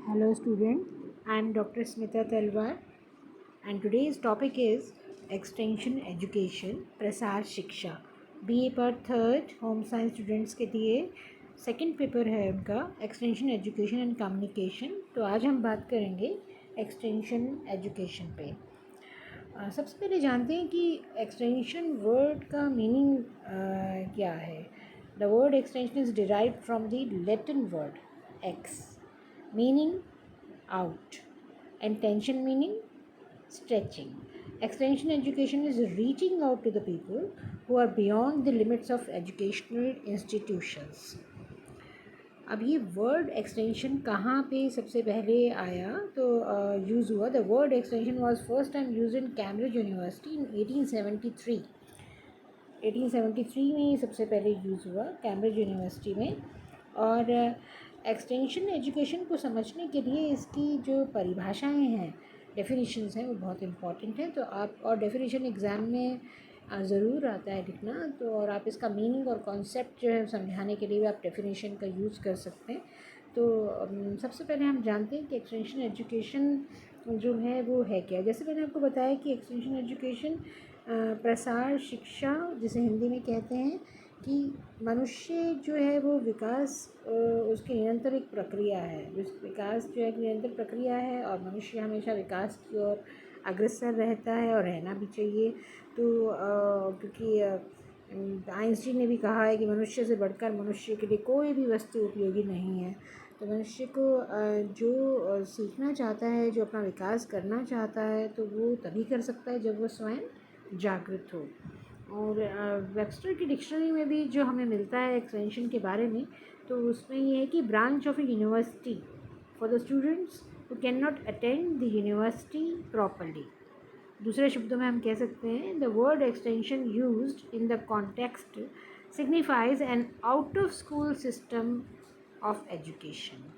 Hello student, I am Dr. Smita Talwar and today's topic is Extension Education प्रसार शिक्षा BA पर third home science students के लिए second paper है उनका एक्सटेंशन एजुकेशन एंड कम्युनिकेशन। तो आज हम बात करेंगे एक्सटेंशन एजुकेशन पे। सबसे पहले जानते हैं कि एक्सटेंशन वर्ड का मीनिंग क्या है। The word extension is derived from the Latin word x meaning out and tension meaning stretching. Extension education is reaching out to the people who are beyond the limits of educational institutions. अब ये word extension कहाँ पे सबसे पहले आया तो use हुआ। The word extension was first time used in Cambridge University in 1873। 1873 में ये सबसे पहले यूज़ हुआ कैम्ब्रिज यूनिवर्सिटी में। और एक्सटेंशन एजुकेशन को समझने के लिए इसकी जो परिभाषाएं हैं, डेफिनेशंस हैं, वो बहुत इम्पॉर्टेंट हैं। तो आप और डेफिनेशन एग्ज़ाम में ज़रूर आता है लिखना, तो और आप इसका मीनिंग और कॉन्सेप्ट जो है समझाने के लिए भी आप डेफिनेशन का यूज़ कर सकते हैं। तो सबसे पहले हम जानते हैं कि एक्सटेंशन एजुकेशन जो है वो है क्या। जैसे मैंने आपको बताया कि एक्सटेंशन एजुकेशन प्रसार शिक्षा, जिसे हिंदी में कहते हैं, कि मनुष्य जो है वो विकास उसकी निरंतर एक प्रक्रिया है। विकास जो है एक निरंतर प्रक्रिया है और मनुष्य हमेशा विकास की ओर अग्रसर रहता है और रहना भी चाहिए। तो क्योंकि आइंस्टीन ने भी कहा है कि मनुष्य से बढ़कर मनुष्य के लिए कोई भी वस्तु उपयोगी नहीं है। तो मनुष्य को जो सीखना चाहता है, जो अपना विकास करना चाहता है, तो वो तभी कर सकता है जब वो स्वयं जागृत हो। और वेबस्टर की डिक्शनरी में भी जो हमें मिलता है एक्सटेंशन के बारे में, तो उसमें ये है कि branch of a university for the students who can not attend the university properly. दूसरे शब्दों में हम कह सकते हैं the word extension used in the context signifies an out of school system of education.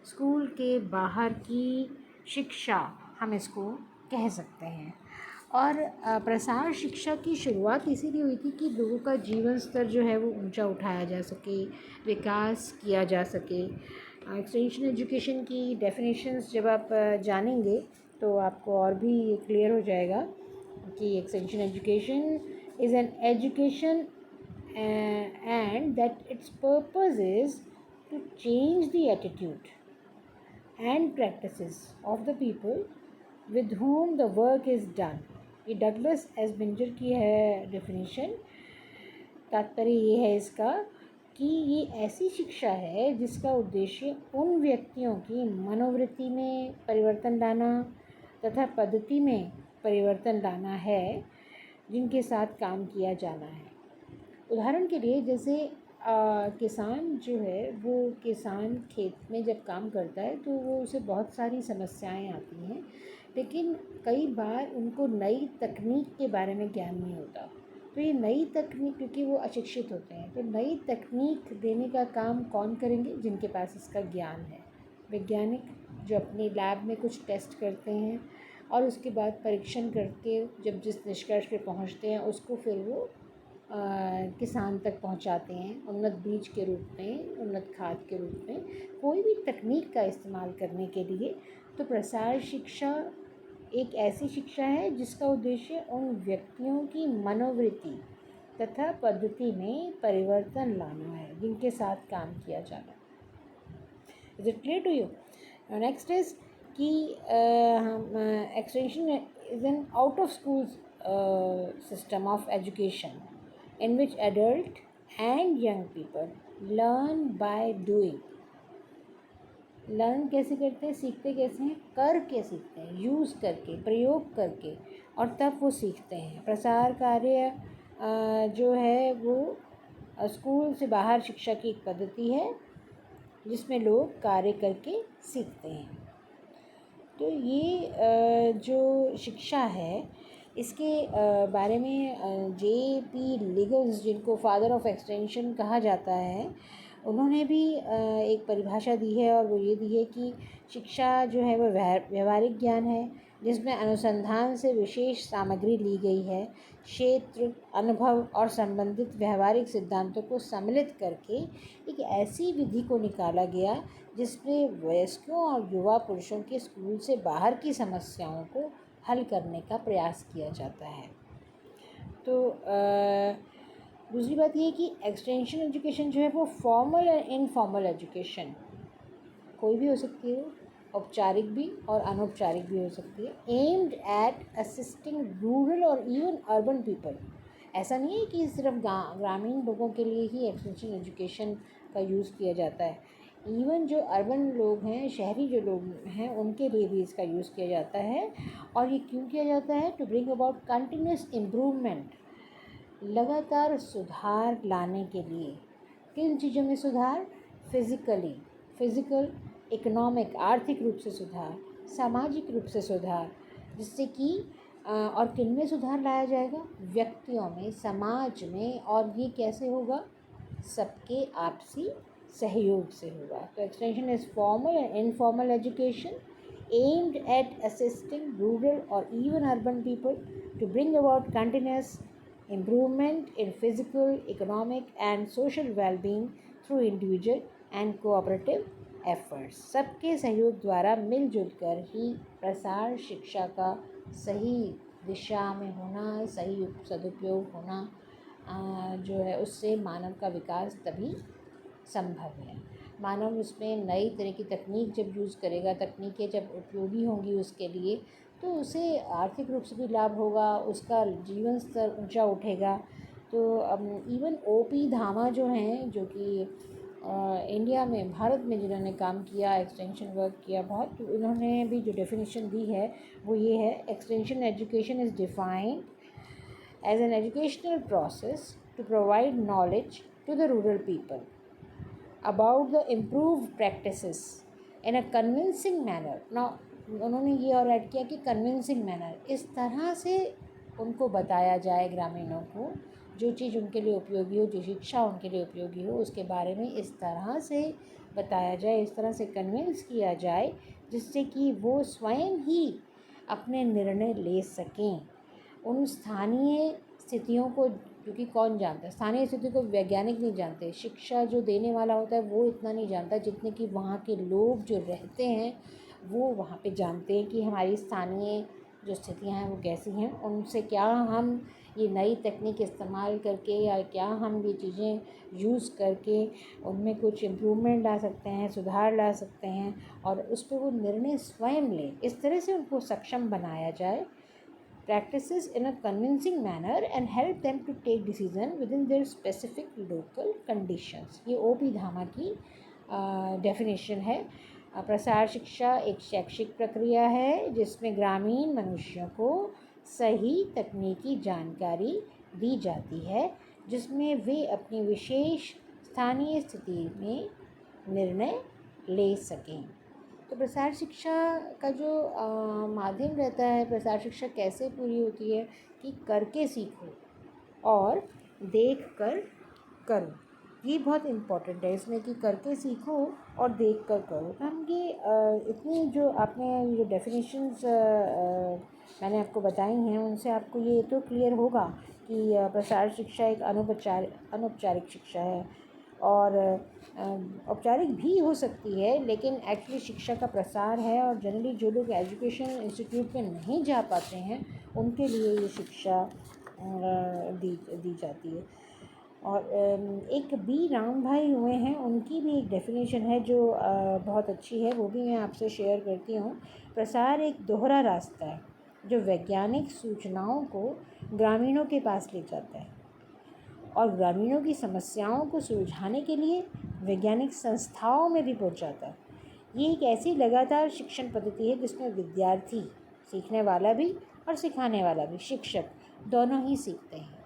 School के बाहर की शिक्षा हम इसको कह सकते हैं। और प्रसार शिक्षा की शुरुआत इसीलिए हुई थी कि लोगों का जीवन स्तर जो है वो ऊंचा उठाया जा सके, विकास किया जा सके। एक्सटेंशन एजुकेशन की डेफिनेशंस जब आप जानेंगे तो आपको और भी क्लियर हो जाएगा कि extension education is an education and that its purpose is to change the attitude and practices of the people with whom the work is done. ये डगलस एस्बिंजर की है डेफिनेशन। तात्पर्य ये है इसका कि ये ऐसी शिक्षा है जिसका उद्देश्य उन व्यक्तियों की मनोवृत्ति में परिवर्तन लाना तथा पद्धति में परिवर्तन लाना है जिनके साथ काम किया जाना है। उदाहरण के लिए जैसे किसान जो है वो किसान खेत में जब काम करता है तो वो उसे बहुत सारी समस्याएं आती हैं, लेकिन कई बार उनको नई तकनीक के बारे में ज्ञान नहीं होता। तो ये नई तकनीक, क्योंकि वो अशिक्षित होते हैं, तो नई तकनीक देने का काम कौन करेंगे? जिनके पास इसका ज्ञान है। वैज्ञानिक जो अपने लैब में कुछ टेस्ट करते हैं और उसके बाद परीक्षण करके जब जिस निष्कर्ष पे पहुंचते हैं उसको फिर वो किसान तक पहुंचाते हैं उन्नत बीज के रूप में, उन्नत खाद के रूप में, कोई भी तकनीक का इस्तेमाल करने के लिए। तो प्रसार शिक्षा एक ऐसी शिक्षा है जिसका उद्देश्य उन व्यक्तियों की मनोवृत्ति तथा पद्धति में परिवर्तन लाना है जिनके साथ काम किया जाना। Is it clear to you? Next is कि हम extension is an out of school system of education in which adult and young people learn by doing. Learn कैसे करते हैं, सीखते कैसे हैं? करके सीखते हैं, यूज़ करके, प्रयोग करके, और तब वो सीखते हैं। प्रसार कार्य जो है वो स्कूल से बाहर शिक्षा की एक पद्धति है जिसमें लोग कार्य करके सीखते हैं। तो ये जो शिक्षा है इसके बारे में J.P. लिगल्स, जिनको फादर ऑफ एक्सटेंशन कहा जाता है, उन्होंने भी एक परिभाषा दी है और वो ये दी है कि शिक्षा जो है वो व्यवहारिक ज्ञान है जिसमें अनुसंधान से विशेष सामग्री ली गई है, क्षेत्र, अनुभव और संबंधित व्यवहारिक सिद्धांतों को सम्मिलित करके एक ऐसी विधि को निकाला गया जिसमें वयस्कों और युवा पुरुषों के स्कूल से बाहर की समस्याओं को हल करने का प्रयास किया जाता है। तो दूसरी बात ये है कि एक्सटेंशन एजुकेशन जो है वो फॉर्मल और इनफॉर्मल एजुकेशन कोई भी हो सकती है, औपचारिक भी और अनौपचारिक भी हो सकती है, एम्ड एट असिस्टिंग रूरल और इवन अर्बन पीपल। ऐसा नहीं है कि सिर्फ ग्रामीण लोगों के लिए ही एक्सटेंशन एजुकेशन का यूज़ किया जाता है, इवन जो अर्बन लोग हैं, शहरी जो लोग हैं, उनके लिए भी इसका यूज़ किया जाता है। और ये क्यों किया जाता है? To bring about continuous improvement, लगातार सुधार लाने के लिए। किन चीज़ों में सुधार? फिज़िकल, इकोनॉमिक, आर्थिक रूप से सुधार, सामाजिक रूप से सुधार, जिससे कि और किन में सुधार लाया जाएगा? व्यक्तियों में, समाज में। और ये कैसे होगा? सबके आपसी सहयोग से होगा। तो extension is formal and informal education aimed at assisting rural or even urban people to bring about continuous improvement in physical, economic and social well-being through individual and cooperative efforts। सबके सहयोग द्वारा मिलजुल कर ही प्रसार शिक्षा का सही दिशा में होना, सही सदुपयोग होना जो है, उससे मानव का विकास तभी संभव है। मानव उसमें नई तरह की तकनीक जब यूज़ करेगा, तकनीकें जब उपयोगी होंगी उसके लिए, तो उसे आर्थिक रूप से भी लाभ होगा, उसका जीवन स्तर ऊंचा उठेगा। तो इवन ओपी धामा जो हैं, जो कि इंडिया में, भारत में जिन्होंने काम किया, एक्सटेंशन वर्क किया बहुत, उन्होंने भी जो डेफिनेशन दी है वो ये है: extension education is defined as an educational process to provide knowledge to the rural people about the improved practices in a convincing manner। now उन्होंने ये और ऐड किया कि convincing manner, इस तरह से उनको बताया जाए ग्रामीणों को, जो चीज़ उनके लिए उपयोगी हो, जो शिक्षा उनके लिए उपयोगी हो, उसके बारे में इस तरह से बताया जाए, इस तरह से कन्विंस किया जाए, जिससे कि वो स्वयं ही अपने निर्णय ले सकें। उन स्थानीय स्थितियों को, क्योंकि कौन जानता है स्थानीय स्थिति को? वैज्ञानिक नहीं जानते, शिक्षा जो देने वाला होता है वो इतना नहीं जानता जितने कि वहाँ के लोग जो रहते हैं वो वहाँ पे जानते हैं कि हमारी स्थानीय जो स्थितियाँ हैं वो कैसी हैं, उनसे क्या हम ये नई तकनीक इस्तेमाल करके या क्या हम ये चीज़ें यूज़ करके उनमें कुछ इम्प्रूवमेंट ला सकते हैं, सुधार ला सकते हैं, और उस पर वो निर्णय स्वयं लें। इस तरह से उनको सक्षम बनाया जाए, practices in a convincing manner and help them to take decision within their specific local conditions। ये ओपी धामा की डेफिनेशन है। प्रसार शिक्षा एक शैक्षिक प्रक्रिया है जिसमें ग्रामीण मनुष्यों को सही तकनीकी जानकारी दी जाती है, जिसमें वे अपनी विशेष स्थानीय स्थिति में निर्णय ले सकें। तो प्रसार शिक्षा का जो माध्यम रहता है, प्रसार शिक्षा कैसे पूरी होती है कि करके सीखो और देख कर करो। ये बहुत इम्पोर्टेंट है इसमें कि करके सीखो और देख कर करो। तो हम ये इतनी जो आपने जो डेफिनेशंस मैंने आपको बताई हैं, उनसे आपको ये तो क्लियर होगा कि प्रसार शिक्षा एक अनौपचारिक शिक्षा है, और औपचारिक भी हो सकती है, लेकिन एक्चुअली शिक्षा का प्रसार है। और जनरली जो लोग एजुकेशन इंस्टीट्यूट में नहीं जा पाते हैं उनके लिए ये शिक्षा दी जाती है। और एक बी राम भाई हुए हैं, उनकी भी एक डेफिनेशन है जो बहुत अच्छी है, वो भी मैं आपसे शेयर करती हूँ। प्रसार एक दोहरा रास्ता है जो वैज्ञानिक सूचनाओं को ग्रामीणों के पास ले जाता है और ग्रामीणों की समस्याओं को सुलझाने के लिए वैज्ञानिक संस्थाओं में भी पहुंचाता है। ये एक ऐसी लगातार शिक्षण पद्धति है जिसमें विद्यार्थी, सीखने वाला भी और सिखाने वाला भी, शिक्षक, दोनों ही सीखते हैं।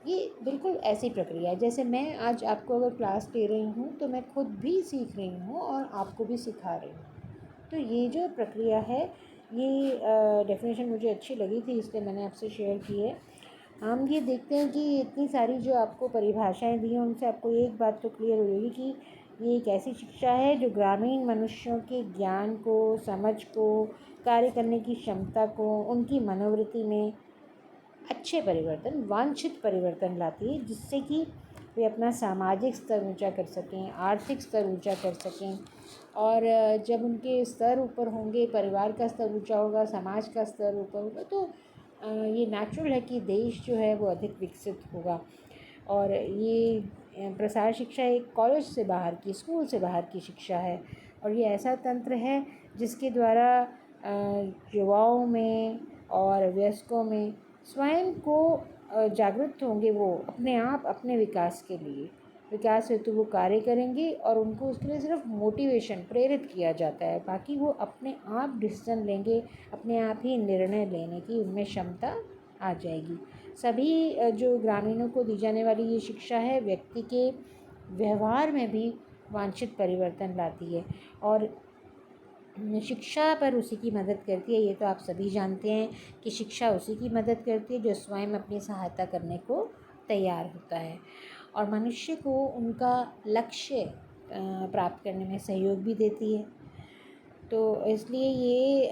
ये बिल्कुल ऐसी प्रक्रिया है जैसे मैं आज आपको अगर क्लास दे रही हूँ तो मैं खुद भी सीख रही हूँ और आपको भी सिखा रही हूँ। तो ये जो प्रक्रिया है, ये डेफिनेशन मुझे अच्छी लगी थी इसलिए मैंने आपसे शेयर की है। हम ये देखते हैं कि इतनी सारी जो आपको परिभाषाएं दी हैं उनसे आपको एक बात तो क्लियर हो जाएगी कि ये एक ऐसी शिक्षा है जो ग्रामीण मनुष्यों के ज्ञान को, समझ को, कार्य करने की क्षमता को, उनकी मनोवृत्ति में अच्छे परिवर्तन, वांछित परिवर्तन लाती है, जिससे कि वे अपना सामाजिक स्तर ऊंचा कर सकें, आर्थिक स्तर ऊंचा कर सकें। और जब उनके स्तर ऊपर होंगे, परिवार का स्तर ऊंचा होगा, समाज का स्तर ऊपर होगा, तो ये नेचुरल है कि देश जो है वो अधिक विकसित होगा। और ये प्रसार शिक्षा एक कॉलेज से बाहर की, स्कूल से बाहर की शिक्षा है, और ये ऐसा तंत्र है जिसके द्वारा युवाओं में और वयस्कों में स्वयं को जागरूक होंगे, वो अपने आप अपने विकास के लिए, विकास हेतु वो कार्य करेंगे, और उनको उसके लिए सिर्फ मोटिवेशन, प्रेरित किया जाता है। बाकी वो अपने आप डिसीजन लेंगे, अपने आप ही निर्णय लेने की उनमें क्षमता आ जाएगी। सभी जो ग्रामीणों को दी जाने वाली ये शिक्षा है, व्यक्ति के व्यवहार में भी वांछित परिवर्तन लाती है, और शिक्षा पर उसी की मदद करती है। ये तो आप सभी जानते हैं कि शिक्षा उसी की मदद करती है जो स्वयं अपनी सहायता करने को तैयार होता है, और मनुष्य को उनका लक्ष्य प्राप्त करने में सहयोग भी देती है। तो इसलिए ये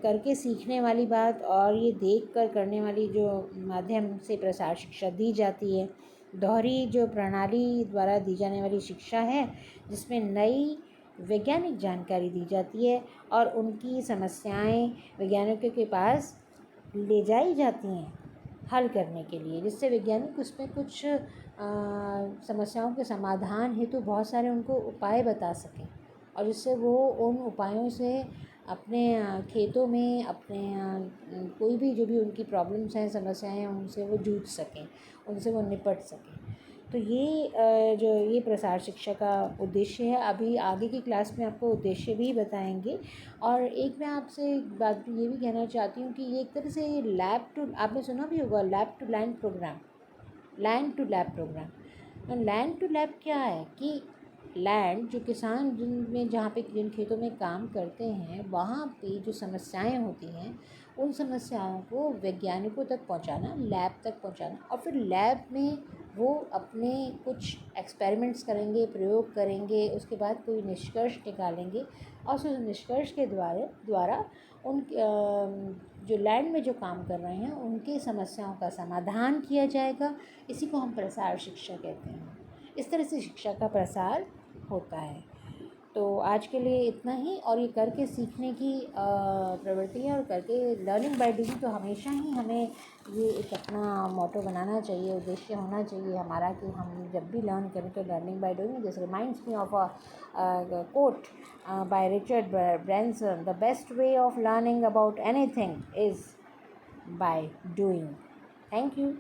करके सीखने वाली बात और ये देख कर करने वाली जो माध्यम से प्रसार शिक्षा दी जाती है, दोहरी जो प्रणाली द्वारा दी जाने वाली शिक्षा है, जिसमें नई वैज्ञानिक जानकारी दी जाती है और उनकी समस्याएं वैज्ञानिकों के पास ले जाई जाती हैं हल करने के लिए, जिससे वैज्ञानिक उसमें कुछ समस्याओं के समाधान हेतु बहुत सारे उनको उपाय बता सकें, और जिससे वो उन उपायों से अपने खेतों में, अपने कोई भी जो भी उनकी प्रॉब्लम्स हैं, समस्याएं हैं, उनसे वो जूझ सकें, उनसे वो निपट सकें। तो ये जो ये प्रसार शिक्षा का उद्देश्य है। अभी आगे की क्लास में आपको उद्देश्य भी बताएंगे। और एक मैं आपसे बात ये भी कहना चाहती हूँ कि ये एक तरह से लैब टू, आपने सुना भी होगा lab to land program, land to lab program. Land to lab क्या है कि लैंड जो किसान जिनमें जहाँ पे जिन खेतों में काम करते हैं, वहाँ पे जो समस्याएं होती हैं, उन समस्याओं को वैज्ञानिकों तक पहुँचाना, लैब तक पहुँचाना, और फिर लैब में वो अपने कुछ एक्सपेरिमेंट्स करेंगे, प्रयोग करेंगे, उसके बाद कोई निष्कर्ष निकालेंगे, और उस निष्कर्ष के द्वारा उन जो लैंड में जो काम कर रहे हैं उनकी समस्याओं का समाधान किया जाएगा। इसी को हम प्रसार शिक्षा कहते हैं। इस तरह से शिक्षा का प्रसार होता है। तो आज के लिए इतना ही, और ये करके सीखने की प्रवृत्ति है, और करके लर्निंग बाय डूइंग तो हमेशा ही हमें ये एक अपना मोटो बनाना चाहिए, उद्देश्य होना चाहिए हमारा कि हम जब भी लर्न करें तो learning by doing. This reminds me of a quote by Richard Branson, the best way of learning about anything is by doing. Thank you.